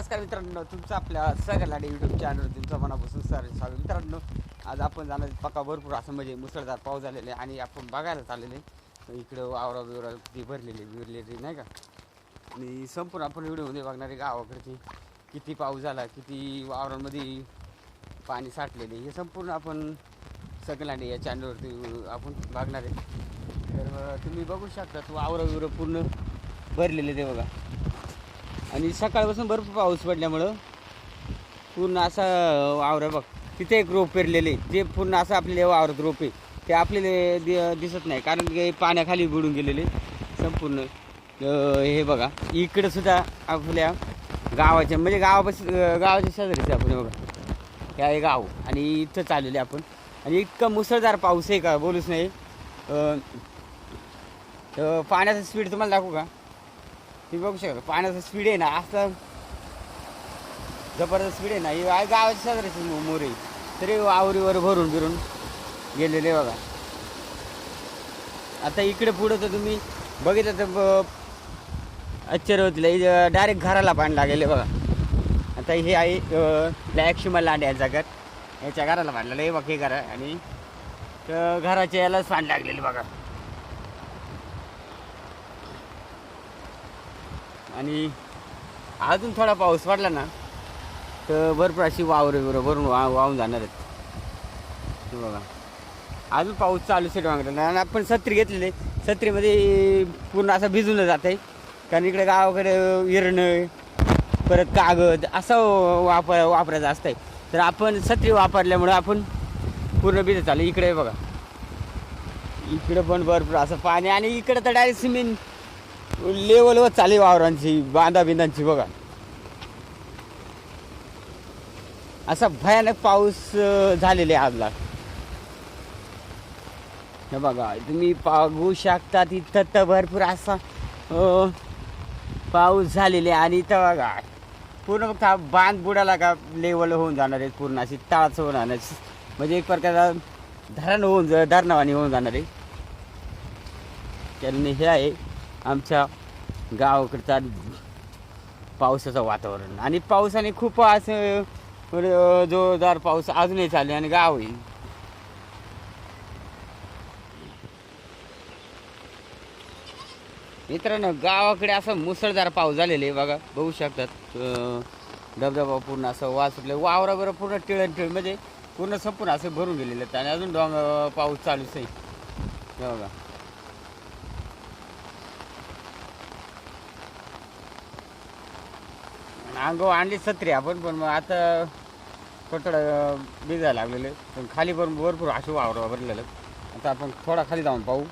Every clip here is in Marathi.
नमस्कार मित्रांनो, तुमचं आपल्या सगळ्याला यूट्यूब चॅनल तुमचं मनापासून स्वागत. मित्रांनो, आज आपण जाणार पक्का भरपूर असं म्हणजे मुसळधार पाऊस झालेले आणि आपण बघायला चाललेले इकडं वावरा बिवरा ती विरलेली नाही का. आणि संपूर्ण आपण व्हिडिओमध्ये बघणारे गावाकडची किती पाऊस झाला, किती वावरांमध्ये पाणी साठलेले, हे संपूर्ण आपण सगळ्यांनी या चॅनलवरती आपण बघणार आहे. तर तुम्ही बघू शकता वावरा बिवरं पूर्ण भरलेले ते बघा. आणि सकाळपासून भरपूर पाऊस पडल्यामुळं पूर्ण असा वावर बघ. तिथे एक रोप पेरलेले जे पूर्ण असं आपल्याला वावरात रोप आहे ते आपल्याला दिसत नाही, कारण की पाण्याखाली बुडून गेलेले संपूर्ण. हे बघा इकडं सुद्धा आपल्या गावाच्या म्हणजे गावाच्या शेजारीच आपण बघा हे आहे गाव. आणि इथं चाललेले आपण आणि इतका मुसळधार पाऊस आहे का बोलूच नाही. पाण्याचा स्पीड तुम्हाला दाखवू का? तुम्ही बघू शकता पाण्याचा स्पीड आहे ना, असं जबरदस्त स्पीड आहे ना. हे गावाच्या शेजारीच मोरे तरी वावरीवर भरून बिरून गेलेले बघा. आता इकडे पुढं तर तुम्ही बघितलं तर आश्चर्य होतील, डायरेक्ट घराला पाणी लागेल बघा. आता हे आहे ब्लॅक शिमल लांड यांचा घर, याच्या घराला पाणी हे बघ हे घर. आणि घराच्या यालाच पाणी लागलेले बघा. आणि अजून थोडा पाऊस पडला ना तर भरपूर अशी वावरे भरून वाहून जाणार आहेत बघा. अजून पाऊस चालूच आहे मागला. आणि आपण छत्री घेतलेले, छत्रीमध्ये पूर्ण असं भिजून जात आहे, कारण इकडे गावाकडे इरणं परत कागद असं वापरायचं असतं. तर आपण छत्री वापरल्यामुळं आपण पूर्ण भिजत चालू. इकडे बघा इकडे पण भरपूर असं पाणी. आणि इकडे तर डायरेक्ट सिमेंट लेवलवर चालू वावरांची बिंदांची बघा. असा भयानक पाऊस झालेले आजला हे बघा. तुम्ही बघू शकता तिथं तर भरपूर असा पाऊस झालेले. आणि इथं बघा पूर्ण फक्त बांध बुडाला का लेवल होऊन जाणार आहे, पूर्ण अशी तळाच होऊन जाणार, म्हणजे एक प्रकारचा धरणावाणी होऊन जाणार आहे. कारण हे आहे आमच्या गावाकडचा पावसाचं वातावरण. आणि पावसाने खूप असं जोरदार पाऊस अजूनही चालू आहे आणि गाव आहे. मित्रांनो, गावाकडे असं मुसळधार पाऊस झालेले आहे बघा. बघू शकतात धबधबा पूर्ण असं वास सुटले, वावराबरोबर पूर्ण टिळण म्हणजे पूर्ण संपूर्ण असं भरून गेलेलं आहेत. आणि अजून पाऊस चालूच आहे बघा. अंगावर आणली छत्री आपण, पण मग आता थोडं भिजायला लागलेलं, पण खाली भरपूर अशी वावर भरलेलं. आता आपण थोडा खाली जाऊन पाहू.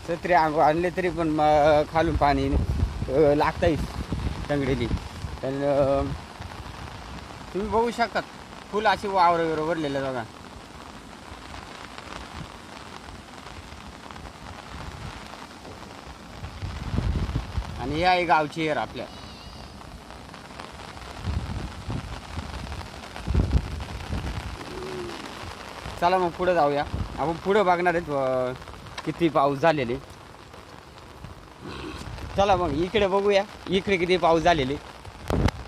छत्री अंगावर आणले तरी पण खालून पाणी लागतायच टंगडीली. तर तुम्ही बघू शकता फुल अशी वावर भरलेलं बघा. आणि हे आहे गावची एअर आपल्या. चला मग पुढे जाऊया. आपण पुढे बघणार आहेत किती पाऊस झालेले. चला मग इकडे बघूया इकडे किती पाऊस झालेले,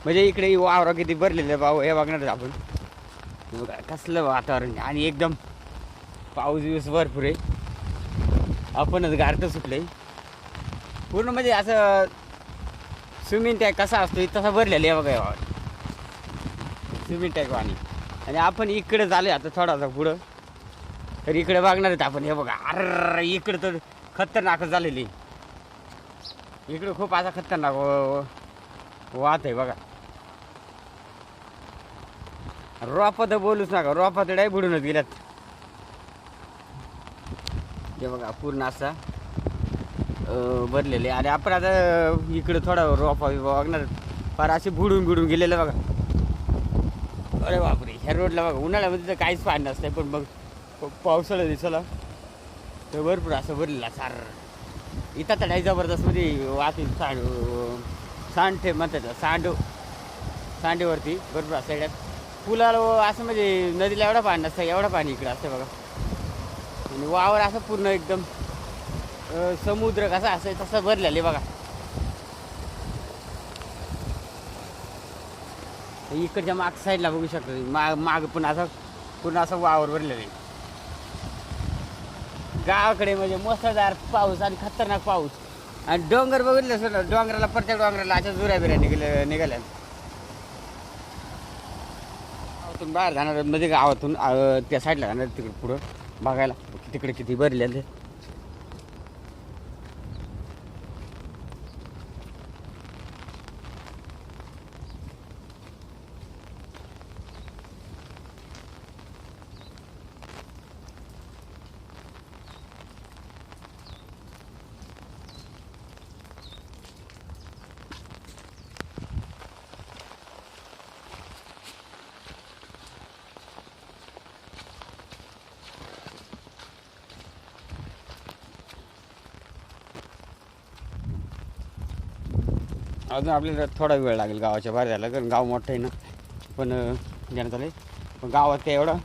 म्हणजे इकडे वावरा किती भरलेले पाऊस हे बघणार आहेत आपण. कसलं वातावरण आणि एकदम पाऊस दिवस भरपूर आहे. आपणच गारठं सुटले पूर्ण, म्हणजे असं स्विमिंग टँक कसा असतो तसा भरलेला आहे बघा स्विमिंग टँक पाणी. आणि आपण इकडे झाले आता थोडासा पुढं, तर इकडे बघणार आहेत आपण. हे बघा अरे इकडे तर खतरनाक झालेली, इकडे खूप असा खतरनाक वाहत आहे बघा. रोपा तर बोलूच नका, रोपा तर डाय बुडूनच गेल्यात. हे बघा पूर्ण असा भरलेले. आणि आपण आता इकडे थोडा रोपा बघणार, फार असे बुडून गेलेलं बघा. अरे बापरे, ह्या रोडला बघा उन्हाळ्यामध्ये तर काहीच पाणी नसतं, पण मग पावसाळ्या दिवसाला तर भरपूर असं भरलेला सार. इथं तर नाही जबरदस्त मध्ये वाहतून सांडे म्हणतात सांडेवरती भरपूर असं पुलाला असं म्हणजे नदीला एवढं पाणी नसतं, एवढं पाणी इकडं असतं बघा. आणि वावर असं पूर्ण एकदम समुद्र कसा असेल तसं भरलेलं आहे बघा. इकडच्या माग साईडला बघू शकतो माग पण असं पूर्ण असं वावर भरलेलं आहे. गावाकडे म्हणजे मुसळधार पाऊस आणि खतरनाक पाऊस आणि डोंगर बघितलं सर, डोंगराला प्रत्येक डोंगराला अशा जुऱ्या बिऱ्या निघाल्या. गावातून बाहेर जाणार म्हणजे गावातून त्या साईडला जाणार तिकडे पुढं बघायला तिकडे किती भरलेले. अजून आपल्याला थोडा वेळ लागेल गावाच्या बाहेर जायला, कारण गाव मोठं आहे ना. पण घेण्यात आलं पण गावात काय एवढं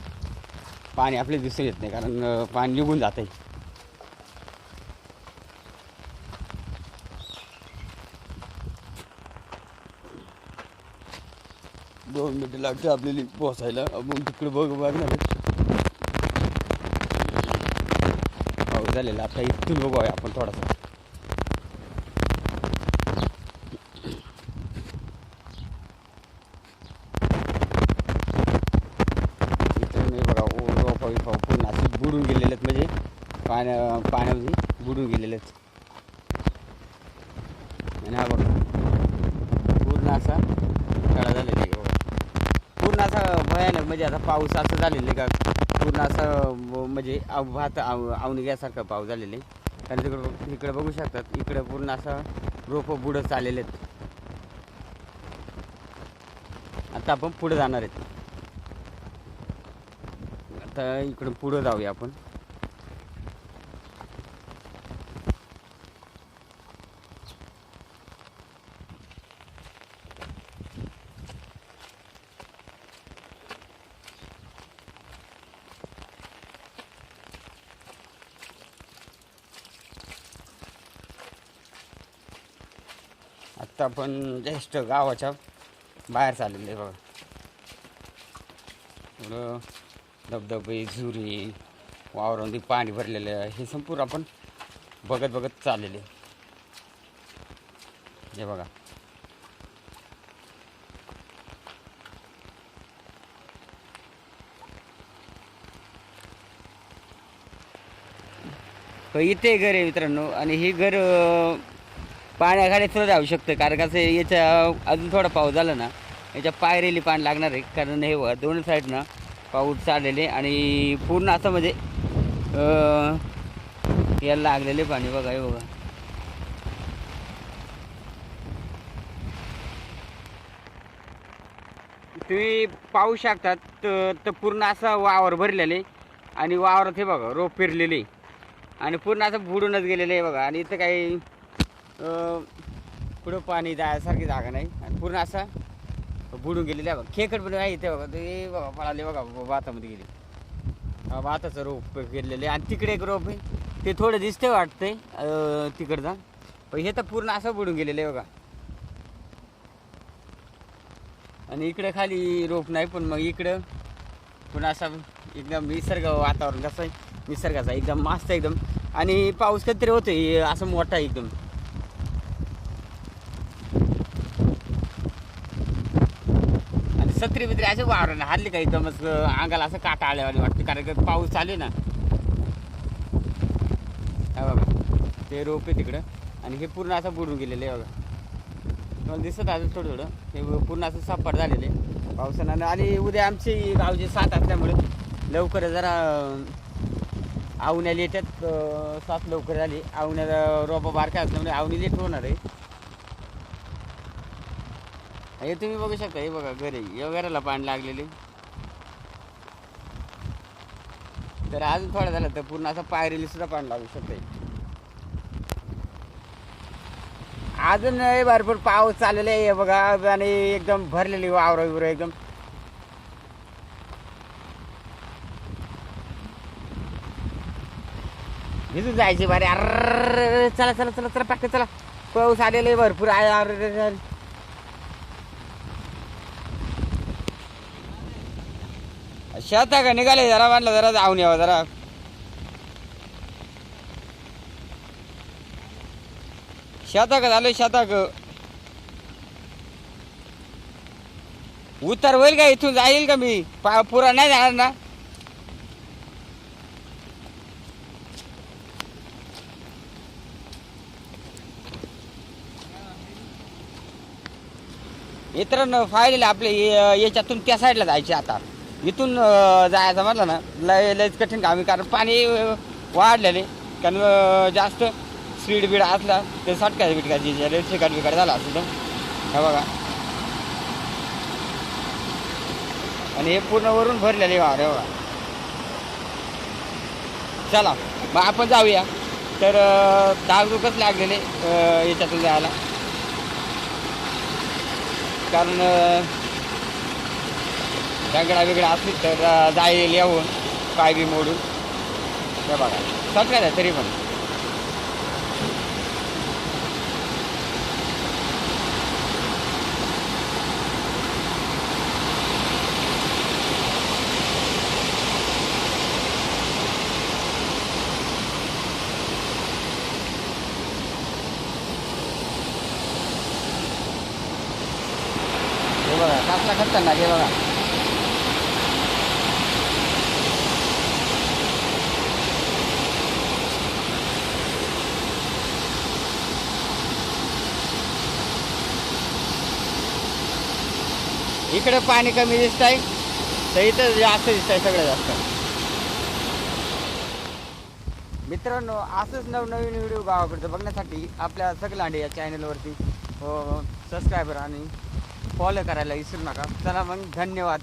पाणी आपले दिसून येत नाही, कारण पाणी निघून जात आहे. दोन मिनिटं लागते आपल्याला पोचायला. आपण तिकडे बघणार पाऊस झालेला आता इथून बघूया आपण थोडासा. पूर्ण असे बुडून गेलेले आहेत, म्हणजे पाण्यामध्ये बुडून गेलेले आहेत. आणि हा बघा पूर्ण असा तळा झालेला आहे बघा. पूर्ण असा भयानक, म्हणजे आता पाऊस असं झालेलं आहे का पूर्ण असं म्हणजे भात आवणी घ्यासारखं पाऊस झालेले आहे. कारण तिकडे बघू शकतात, इकडे पूर्ण असं रोपं बुडत चाललेले आहेत. आता आपण पुढे जाणार आहेत. आता इकडून पुढं जाऊया आपण. आता आपण जस्ट गावाच्या बाहेर चाललेलं आहे बघा. थोडं धबधबे झुरी वावरांमध्ये पाणी भरलेलं आहे, हे संपूर्ण आपण बघत चाललेले. हे बघा इथे घर आहे मित्रांनो. आणि हे घर पाण्याखाली सुद्धा जाऊ शकतं, कारण कसं याच्या अजून थोडा पाऊस झाला ना याच्या पायरेली पाणी लागणार आहे. कारण हे दोन्ही साईडनं पाऊस चाललेले आणि पूर्ण असं म्हणजे याला लागलेले पाणी बघा. हे बघा तुम्ही पाहू शकतात, तर पूर्ण असं वावर भरलेले आणि वावरात हे बघा रोप पेरलेले आणि पूर्ण असं बुडूनच गेलेलं आहे बघा. आणि इथं काही पुढं पाणी जायसारखी जागा नाही आणि पूर्ण असं बुडून गेलेलं आहे बघा. खेकड पण आहे इथे बघा. ते बघा पळाले बघा भातामध्ये गेले. भाताचं रोप गेलेले आणि तिकडे एक रोप आहे, ते थोडं दिसतंय वाटतंय तिकडचा. पण हे तर पूर्ण असं बुडून गेलेलं आहे बघा. आणि इकडे खाली रोप नाही, पण मग इकडं पुन्हा असं एकदम निसर्ग वातावरण कसं आहे निसर्गाचा एकदम मस्त एकदम. आणि पाऊस कधीतरी होतोय असं मोठा एकदम. आणि सत्री बित्री असे वावरण हल्ली का एकदमच अंगाला असं काटा आल्यावानी वाटते, कारण की पाऊस चालू आहे ना. हा बघा ते रोप आहे तिकडं आणि हे पूर्ण असं बुडून गेलेलं आहे बघा. मला दिसत असेल थोडं हे पूर्ण असं सपाट झालेले पावसानं. आणि उद्या आमची गावची 7 असल्यामुळे लवकर जरा आवण्याला येतात. 7 लवकर झाली. आवण्याला रोपा बारक्या असल्यामुळे आवणी लेट होणार आहे. हे तुम्ही बघू शकता. हे बघा घरी या घराला पाणी लागलेले. तर अजून थोडं झालं तर पूर्ण असं पायरीला सुद्धा पाणी लागू शकते. अजून भरपूर पाऊस चाललेला आहे बघा. आणि एकदम भरलेली वावर एकदम. इथून जायचे बारे. अरे चला चला चला चला पटकन चला. पाऊस आलेले भरपूर आहे. अरे शेता का निघाले जरा म्हणलं जरा जाऊन यावं जरा. शेता का झालं शेता का उतर होईल का इथून जाईल का मी पुरा नाही जाणार ना. इतरांना फायले आपले याच्यातून त्या साईडला जायचे. आता इथून जायचं म्हटलं ना लयच कठीण काम आहे कारण पाणी वाढलेले. कारण जास्त स्पीड बीड असला तर सटका बिटकाची रेल्वे बिकाट झाला असं हे बघा. आणि हे पूर्ण वरून भरलेले वावर आहे बघा. चला मग आपण जाऊया. तर डागडुकच लागलेले याच्यातून जायला कारण दगडा वेगळा असली तर जाईल येऊन पाय बी मोडून. हे बघा सटकायचं आहे तरी पण. हे बघा कसला खतरनाक हे बघा. इकडे पाणी कमी दिसत आहे तर इथं जास्त दिसत आहे सगळं जास्त. मित्रांनो असंच नवनवीन व्हिडिओ गावाकडचं बघण्यासाठी आपल्या सगलांडे या चॅनलवरती सबस्क्रायबर आणि फॉलो करायला विसरू नका. चला मग धन्यवाद.